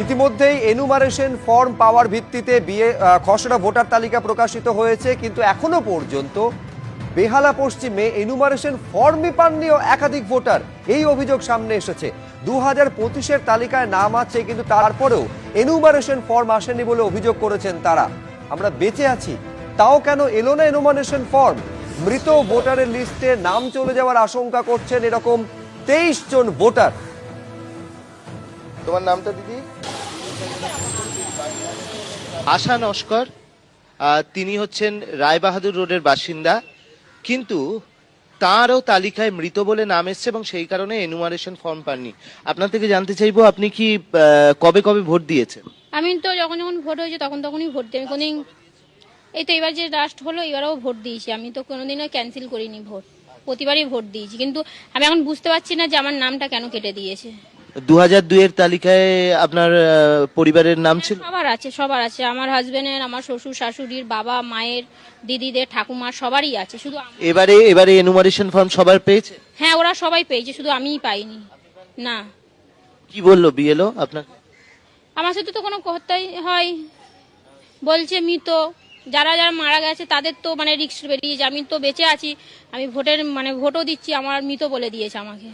ইতিমধ্যেই enumeration form পাওয়ার ভিত্তিতে খসড়া ভোটার তালিকা প্রকাশিত হয়েছে, কিন্তু এখনো পর্যন্ত বেহালা পশ্চিমে এনুমারেশন ফর্মই পাননি একাধিক ভোটার। এই অভিযোগ সামনে এসেছে। 2025-এর তালিকায় নাম আছে, কিন্তু তারপরেও এনুমারেশন ফর্ম আসেনি বলে অভিযোগ করেছেন তারা। আমরা বেঁচে আছি, তাও কেন এলো না এনুমারেশন ফর্ম? মৃত ভোটারের লিস্টে নাম চলে যাওয়ার আশঙ্কা করছেন এরকম 23 জন ভোটার। তোমার নামটা দিদি? আশা নস্কর। তিনি হচ্ছেন রায়বাহাদুর রোডের বাসিন্দা, কিন্তু তারও তালিকায় মৃত বলে নাম এসছে এবং সেই কারণে এনুমারেশন ফর্ম পাননি। আপনার থেকে জানতে চাইবো, আপনি কি কবে কবে ভোট দিয়েছেন? আমি তো যখন যখন ভোট হয়েছে তখনই ভোট দিই। আমি কোনদিন, এই তো এবার যে লাস্ট হলো এবারেও ভোট দিয়েছি। আমি তো কোনোদিনও ক্যান্সেল করিনি ভোট, প্রতিবারই ভোট দিয়েছি। কিন্তু আমি এখন বুঝতে পারছি না যে আমার নামটা কেন কেটে দিয়েছে। 2002-এর তালিকায় আপনার পরিবারের নাম ছিল? সবার আছে। আমার হাজবেন্ডের, আমার শ্বশুর শাশুড়ির, বাবা মায়ের, দিদিদের, ঠাকুমার সবারই আছে। শুধু এবারে এনুমারেশন ফর্ম সবার পেয়েছে? হ্যাঁ, ওরা সবাই পেয়েছে, শুধু আমিই পাইনি। না। কি বললো বিএলও আপনার? আমার সাথে তো কোনো কথাই হয়, বলছে মৃত, যারা যারা মারা গেছে তাদের তো রিস্ক বেরিয়েছে। আমি তো বেঁচে আছি, আমি ভোটও দিচ্ছি, আমার মৃত বলে দিয়েছে আমাকে।